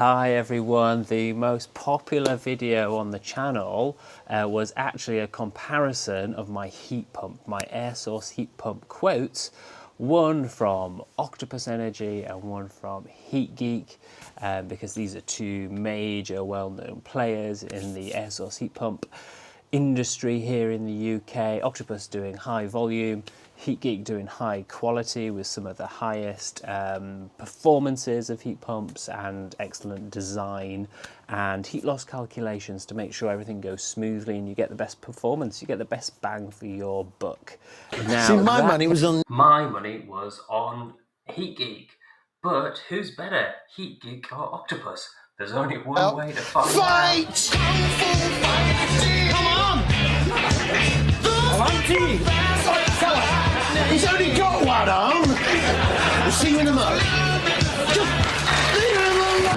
Hi everyone, the most popular video on the channel was actually a comparison of my heat pump, my air source heat pump quotes, one from Octopus Energy and one from Geek, because these are two major well-known players in the air source heat pump industry here in the UK. Octopus doing high volume, Geek doing high quality with some of the highest performances of heat pumps and excellent design and heat loss calculations to make sure everything goes smoothly and you get the best performance, you get the best bang for your buck. Now, see, my money was on Geek, but who's better, Geek or Octopus? There's only one way to find out. Come on! He's only got one arm. We'll see you in a moment.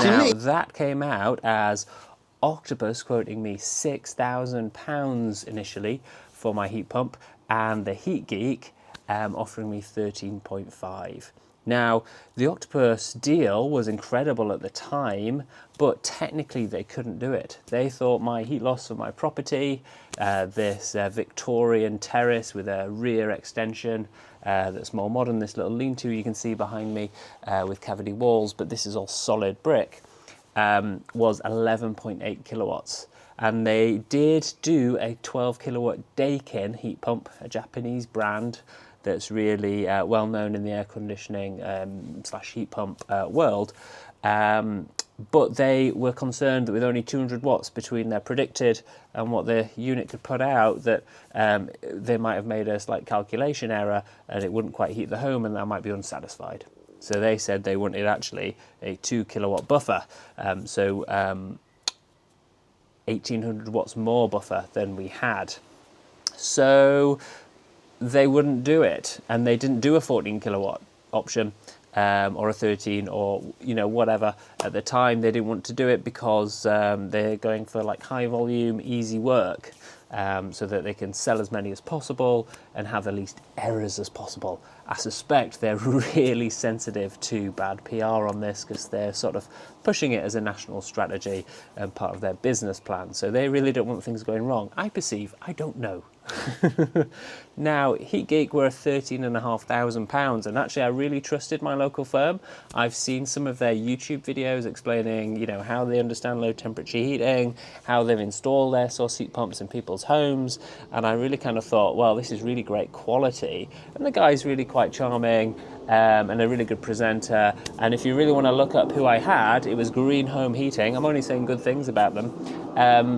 Now, that came out as Octopus quoting me £6,000 initially for my heat pump, and the Geek offering me 13.5. Now, the Octopus deal was incredible at the time, but technically they couldn't do it. They thought my heat loss for my property, this Victorian terrace with a rear extension that's more modern, this little lean-to you can see behind me with cavity walls, but this is all solid brick, was 11.8 kilowatts. And they did do a 12 kilowatt Daikin heat pump, a Japanese brand that's really well known in the air conditioning slash heat pump world. But they were concerned that with only 200 watts between their predicted and what the unit could put out, that they might have made a slight calculation error and it wouldn't quite heat the home, and that might be unsatisfied. So they said they wanted actually a 2 kilowatt buffer. 1800 watts more buffer than we had. So they wouldn't do it, and they didn't do a 14 kilowatt option or a 13 or whatever at the time. They didn't want to do it because they're going for like high volume, easy work, so that they can sell as many as possible and have the least errors as possible. I suspect they're really sensitive to bad PR on this because they're sort of pushing it as a national strategy and part of their business plan. So they really don't want things going wrong. I perceive, I don't know. Now, Geek were £13,500, and actually I really trusted my local firm. I've seen some of their YouTube videos explaining, how they understand low temperature heating, how they've installed air source heat pumps in people's homes, and I really kind of thought, well, this is really great quality, and the guy's really quite charming and a really good presenter. And if you really want to look up who I had, it was Green Home Heating. I'm only saying good things about them.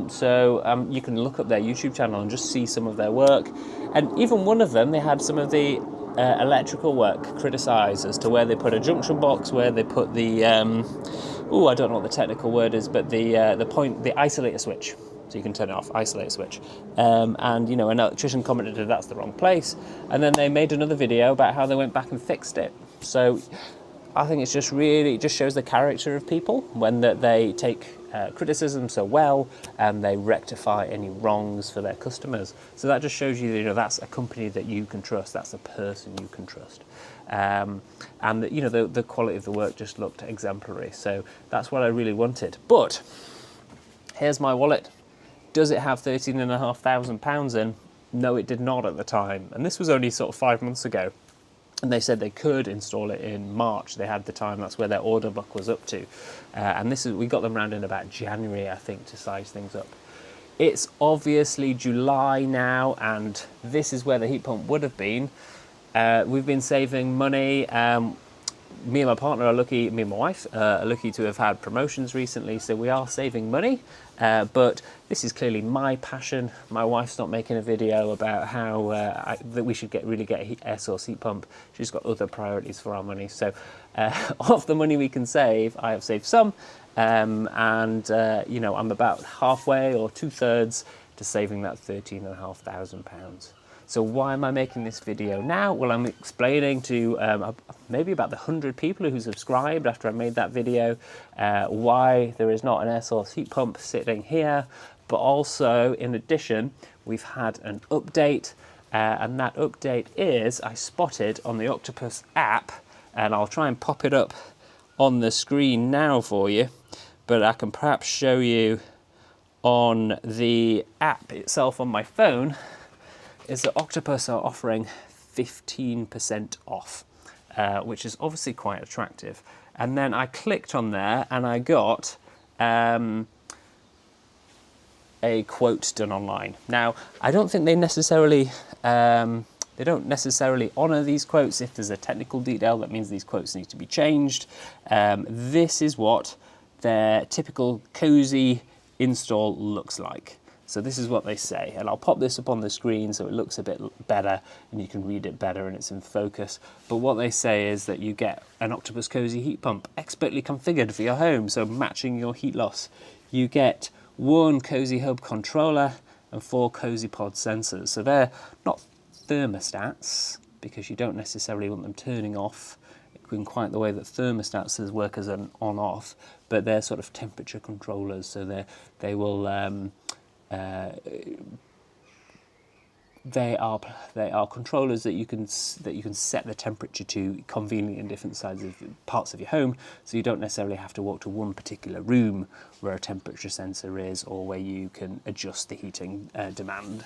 So you can look up their YouTube channel and just see some of their work. And even one of them, they had some of the electrical work criticised as to where they put a junction box, where they put the, I don't know what the technical word is, but the isolator switch. So you can turn it off, isolator switch. And an electrician commented that's the wrong place. And then they made another video about how they went back and fixed it. So I think it just shows the character of people when they take criticism so well and they rectify any wrongs for their customers. So that just shows you that that's a company that you can trust, that's a person you can trust. And the quality of the work just looked exemplary. So that's what I really wanted. But here's my wallet. Does it have £13,500 in? No, it did not at the time. And this was only sort of 5 months ago. And they said they could install it in March. They had the time. That's where their order book was up to. And we got them round in about January, I think, to size things up. It's obviously July now, and this is where the heat pump would have been. We've been saving money. Me and my partner are lucky, me and my wife are lucky to have had promotions recently, so we are saving money, but this is clearly my passion. My wife's not making a video about how that we should really get an air source heat pump. She's got other priorities for our money. So of the money we can save, I have saved some, and I'm about halfway or 2/3 to saving that £13,500. So why am I making this video now? Well, I'm explaining to maybe about the 100 people who subscribed after I made that video why there is not an air source heat pump sitting here. But also, in addition, we've had an update, and that update is I spotted on the Octopus app, and I'll try and pop it up on the screen now for you. but I can perhaps show you on the app itself on my phone, is that Octopus are offering 15% off, which is obviously quite attractive. And then I clicked on there and I got a quote done online. Now, I don't think they necessarily, they don't necessarily honour these quotes. If there's a technical detail, that means these quotes need to be changed. This is what their typical cosy install looks like. So this is what they say, and I'll pop this up on the screen so it looks a bit better and you can read it better and it's in focus. But what they say is that you get an Octopus Cozy heat pump expertly configured for your home, so matching your heat loss. You get 1 Cozy Hub controller and 4 Cozy Pod sensors. So they're not thermostats, because you don't necessarily want them turning off in quite the way that thermostats work as an on-off, but they're sort of temperature controllers. So they are controllers that you can set the temperature to conveniently in different parts of your home, so you don't necessarily have to walk to one particular room where a temperature sensor is, or where you can adjust the heating demand.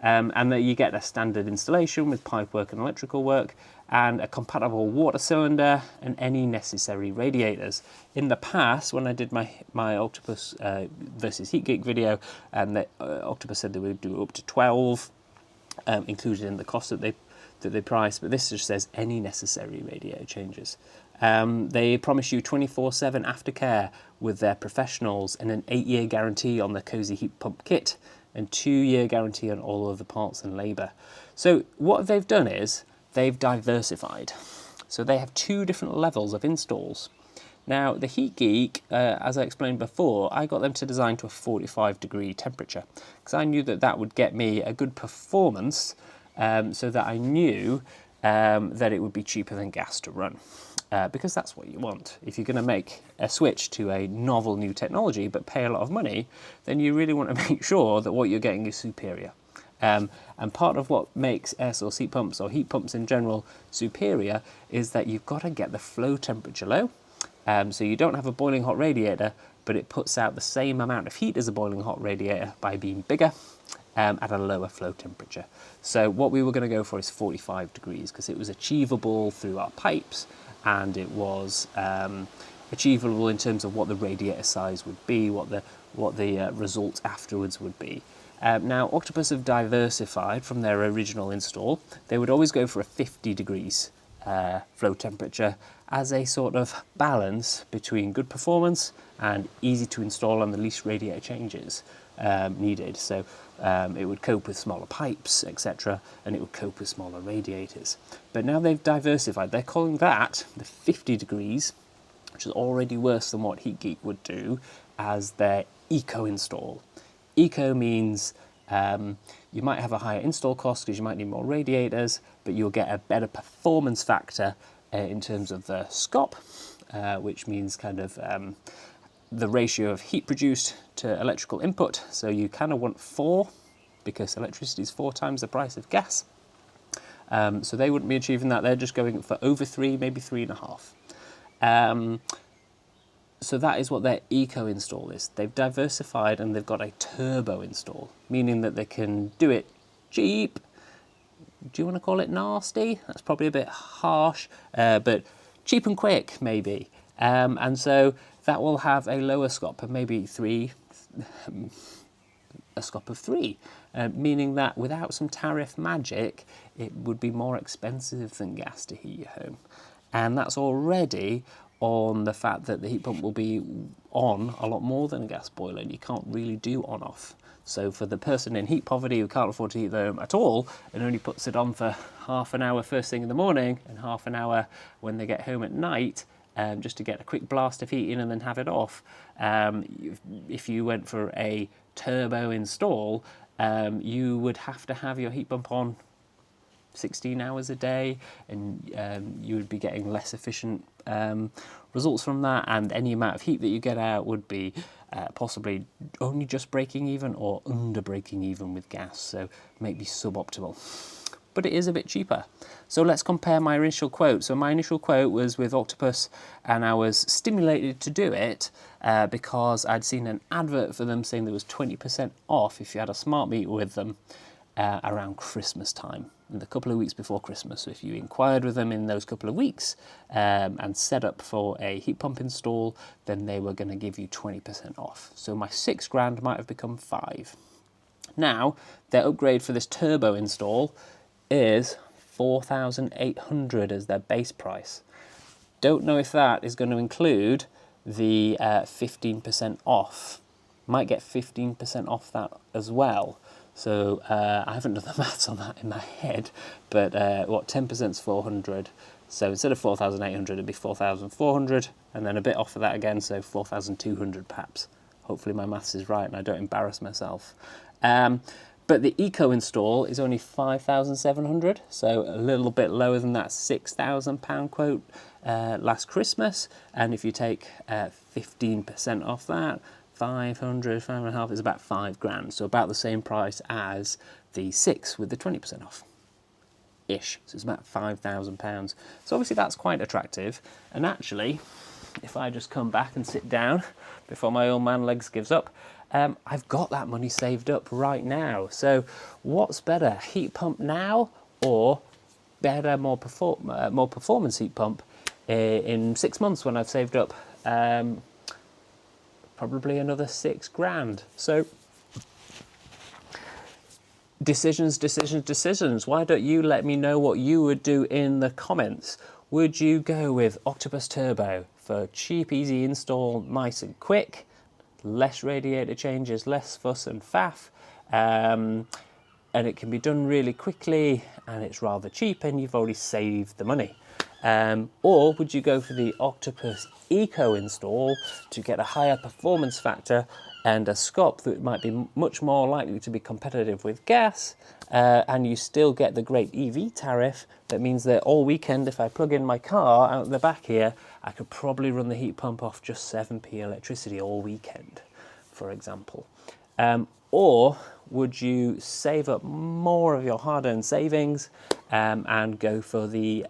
And that you get a standard installation with pipework and electrical work, and a compatible water cylinder and any necessary radiators. In the past, when I did my Octopus versus Geek video, and Octopus said they would do up to 12, included in the cost that they price, but this just says any necessary radiator changes. They promise you 24/7 aftercare with their professionals, and an 8-year guarantee on the Cozy heat pump kit, and 2-year guarantee on all of the parts and labour. So what they've done is they've diversified. So they have 2 different levels of installs. Now, the Heat Geek, as I explained before, I got them to design to a 45-degree temperature, because I knew that that would get me a good performance, so that I knew that it would be cheaper than gas to run. Because that's what you want. If you're going to make a switch to a novel new technology but pay a lot of money, then you really want to make sure that what you're getting is superior. And part of what makes air source heat pumps, or heat pumps in general, superior is that you've got to get the flow temperature low. So you don't have a boiling hot radiator, but it puts out the same amount of heat as a boiling hot radiator by being bigger at a lower flow temperature. So what we were going to go for is 45 degrees, because it was achievable through our pipes, and it was achievable in terms of what the radiator size would be, what the result afterwards would be. Now, Octopus have diversified from their original install. They would always go for a 50 degrees flow temperature as a sort of balance between good performance and easy to install and the least radiator changes needed. So it would cope with smaller pipes, etc., and it would cope with smaller radiators. But now they've diversified. They're calling that the 50 degrees, which is already worse than what Heat Geek would do, as their Eco install. Eco means you might have a higher install cost because you might need more radiators, but you'll get a better performance factor in terms of the SCOP, which means kind of the ratio of heat produced to electrical input. So you kind of want 4, because electricity is 4 times the price of gas. So they wouldn't be achieving that. They're just going for over 3, maybe 3.5. So that is what their Eco install is. They've diversified and they've got a turbo install, meaning that they can do it cheap. Do you want to call it nasty? That's probably a bit harsh, but cheap and quick, maybe. And so that will have a lower SCOP of maybe 3, a SCOP of 3, meaning that without some tariff magic, it would be more expensive than gas to heat your home. And that's already on the fact that the heat pump will be on a lot more than a gas boiler, and you can't really do on-off. So for the person in heat poverty who can't afford to heat their home at all and only puts it on for half an hour first thing in the morning and half an hour when they get home at night, just to get a quick blast of heat in and then have it off, if you went for a turbo install, you would have to have your heat pump on 16 hours a day, and you would be getting less efficient results from that, and any amount of heat that you get out would be possibly only just breaking even or under breaking even with gas, so maybe suboptimal. but it is a bit cheaper. So let's compare my initial quote. So my initial quote was with Octopus, and I was stimulated to do it because I'd seen an advert for them saying there was 20% off if you had a smart meter with them around Christmas time, in the couple of weeks before Christmas. So if you inquired with them in those couple of weeks and set up for a heat pump install, then they were going to give you 20% off. So my £6,000 might have become 5. Now, their upgrade for this turbo install is 4,800 as their base price. Don't know if that is going to include the 15% off. Might get 15% off that as well. So I haven't done the maths on that in my head, but 10% is 400. So instead of 4,800, it'd be 4,400, and then a bit off of that again, so 4,200 perhaps. Hopefully my maths is right and I don't embarrass myself. But the Eco install is only 5,700, so a little bit lower than that £6,000 quote last Christmas. And if you take 15% off that, 500, 5.5 is about £5,000, so about the same price as the 6 with the 20% off. Ish, so it's about £5,000. So obviously that's quite attractive. And actually, if I just come back and sit down before my old man legs gives up, I've got that money saved up right now. So what's better, heat pump now or better, more performance heat pump in 6 months when I've saved up probably another £6,000. So decisions. Why don't you let me know what you would do in the comments? Would you go with Octopus Turbo for cheap, easy install, nice and quick, less radiator changes, less fuss and faff, and it can be done really quickly, and it's rather cheap, and you've already saved the money? Or would you go for the Octopus Eco install to get a higher performance factor and a SCOP that might be much more likely to be competitive with gas, and you still get the great EV tariff that means that all weekend, if I plug in my car out the back here, I could probably run the heat pump off just 7p electricity all weekend, for example. Or would you save up more of your hard-earned savings and go for the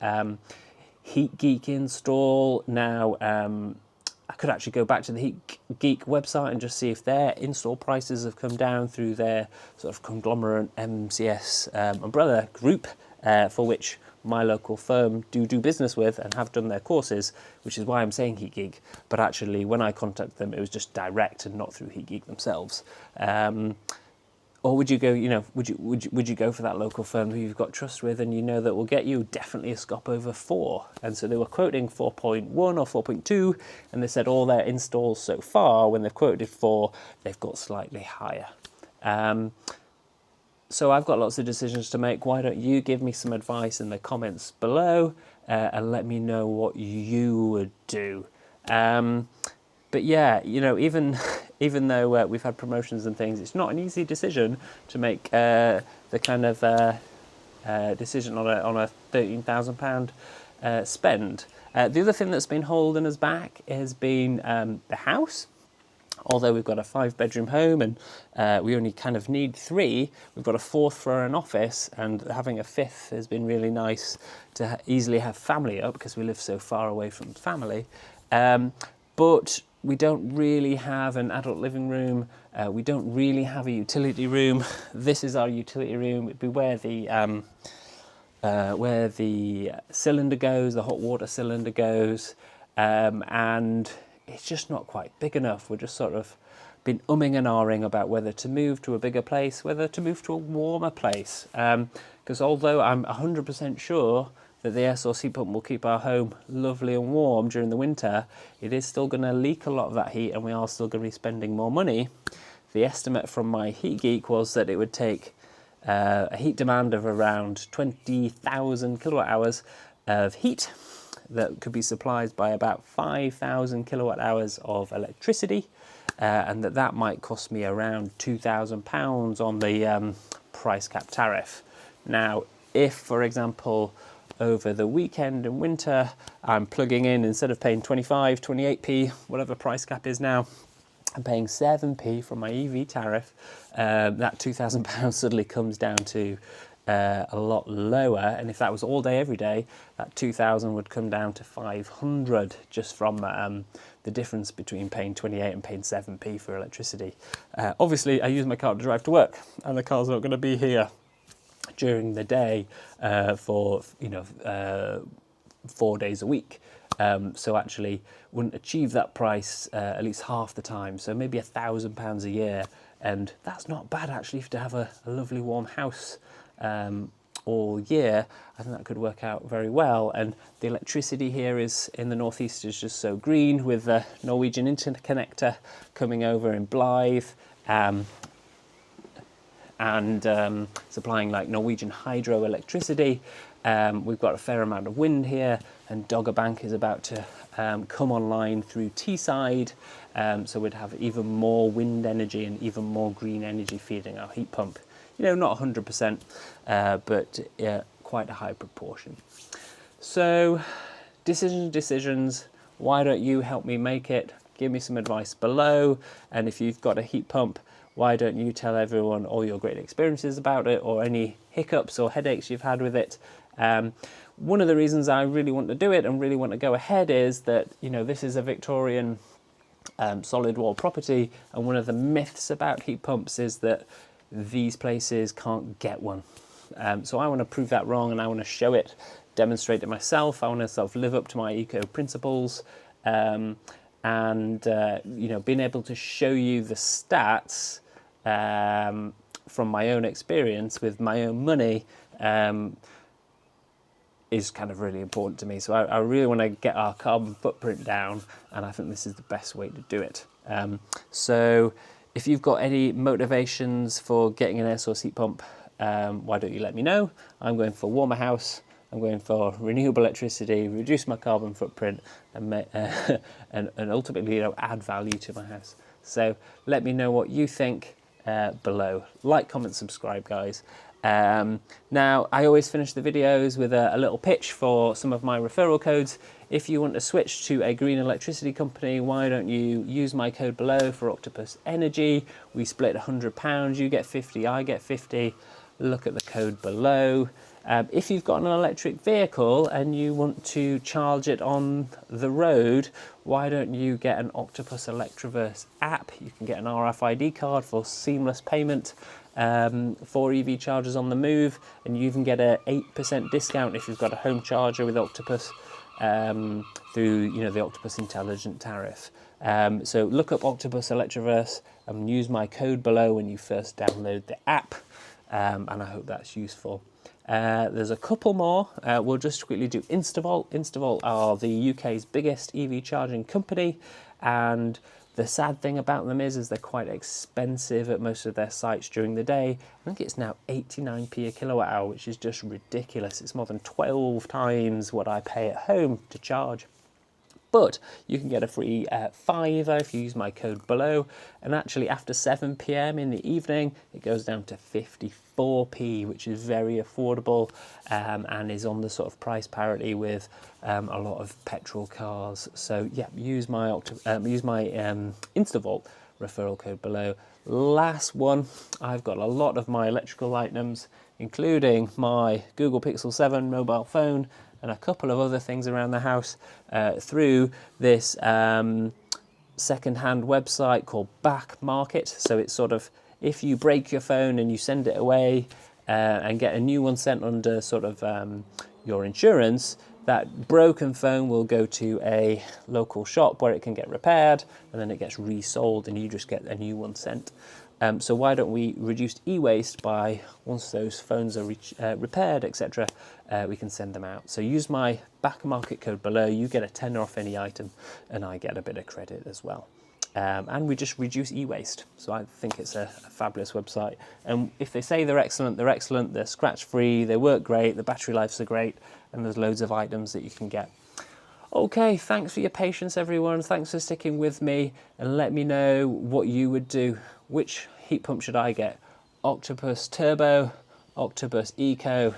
Heat Geek install? Now, I could actually go back to the Heat Geek website and just see if their install prices have come down through their sort of conglomerate MCS umbrella group, for which my local firm do business with and have done their courses, which is why I'm saying Heat Geek. But actually, when I contacted them, it was just direct and not through Heat Geek themselves. Or would you go, would you go for that local firm who you've got trust with and you know that will get you definitely a SCOP over 4? And so they were quoting 4.1 or 4.2, and they said all their installs so far, when they've quoted 4, they've got slightly higher. So I've got lots of decisions to make. Why don't you give me some advice in the comments below and let me know what you would do. But yeah, even though we've had promotions and things, it's not an easy decision to make the kind of decision on a £13,000 spend. The other thing that's been holding us back has been the house. Although we've got a 5-bedroom home and we only kind of need 3, we've got a 4th for an office, and having a 5th has been really nice to easily have family up because we live so far away from family. But we don't really have an adult living room. We don't really have a utility room. This is our utility room. It'd be where the cylinder goes, the hot water cylinder goes, and it's just not quite big enough. We're just sort of been umming and ahhing about whether to move to a bigger place, whether to move to a warmer place. Because although I'm 100% sure that the air source heat pump will keep our home lovely and warm during the winter, it is still going to leak a lot of that heat, and we are still going to be spending more money. The estimate from my Heat Geek was that it would take a heat demand of around 20,000 kilowatt hours of heat that could be supplied by about 5,000 kilowatt hours of electricity, and that might cost me around £2,000 on the price cap tariff. Now, if, for example, over the weekend and winter, I'm plugging in, instead of paying 25, 28p, whatever price cap is now, I'm paying 7p from my EV tariff, that £2,000 suddenly comes down to a lot lower, and if that was all day every day, that 2,000 would come down to 500 just from the difference between paying 28 and paying 7p for electricity. Obviously I use my car to drive to work, and the car's not going to be here during the day for 4 days a week. So actually wouldn't achieve that price at least half the time, so maybe £1,000 a year, and that's not bad actually to have a lovely warm house all year. I think that could work out very well. And the electricity here is in the northeast is just so green, with the Norwegian interconnector coming over in Blythe, and supplying like Norwegian hydroelectricity. We've got a fair amount of wind here, and Dogger Bank is about to come online through Teesside, so we'd have even more wind energy and even more green energy feeding our heat pump. You know, not 100%, but quite a high proportion. So decisions, why don't you help me make it? Give me some advice below, and if you've got a heat pump, why don't you tell everyone all your great experiences about it, or any hiccups or headaches you've had with it. One of the reasons I really want to do it and really want to go ahead is that, you know, this is a Victorian solid wall property, and one of the myths about heat pumps is that these places can't get one. So I want to prove that wrong, and I want to show it, demonstrate it myself. I want to sort of live up to my eco principles, and you know, being able to show you the stats from my own experience with my own money is kind of really important to me. So I really want to get our carbon footprint down, and I think this is the best way to do it. So if you've got any motivations for getting an air source heat pump, why don't you let me know? I'm going for warmer house, I'm going for renewable electricity, reduce my carbon footprint, and and ultimately, you know, add value to my house. So let me know what you think below. Like, comment, subscribe, guys. Now, I always finish the videos with a little pitch for some of my referral codes. If you want to switch to a green electricity company, why don't you use my code below for Octopus Energy? We split £100, you get 50, I get 50. Look at the code below. If you've got an electric vehicle and you want to charge it on the road, why don't you get an Octopus Electroverse app? You can get an RFID card for seamless payment for EV chargers on the move, and you even get an 8% discount if you've got a home charger with Octopus through, you know, the Octopus Intelligent Tariff. So look up Octopus Electroverse and use my code below when you first download the app, and I hope that's useful. There's a couple more. We'll just quickly do Instavolt. Instavolt are the UK's biggest EV charging company, and the sad thing about them is they're quite expensive at most of their sites during the day. I think it's now 89p a kilowatt hour, which is just ridiculous. It's more than 12 times what I pay at home to charge. But you can get a free fiver if you use my code below, and actually after 7 p.m. in the evening it goes down to 54p, which is very affordable, and is on the sort of price parity with a lot of petrol cars. So yeah, use my Instavolt referral code below. Last one, I've got a lot of my electrical items, including my Google Pixel 7 mobile phone and a couple of other things around the house, through this second-hand website called Back Market. So it's sort of, if you break your phone and you send it away and get a new one sent under sort of your insurance, that broken phone will go to a local shop where it can get repaired, and then it gets resold and you just get a new one sent. So why don't we reduce e-waste by, once those phones are repaired, etc., we can send them out. So use my Back Market code below, you get a tenner off any item, and I get a bit of credit as well. And we just reduce e-waste. So I think it's a fabulous website. And if they say they're excellent, they're scratch-free, they work great, the battery lives are great, and there's loads of items that you can get. Okay, thanks for your patience, everyone. Thanks for sticking with me, and let me know what you would do. Which heat pump should I get? Octopus Turbo, Octopus Eco,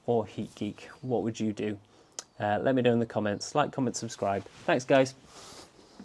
or Heat Geek? What would you do? Let me know in the comments. Like, comment, subscribe. Thanks, guys.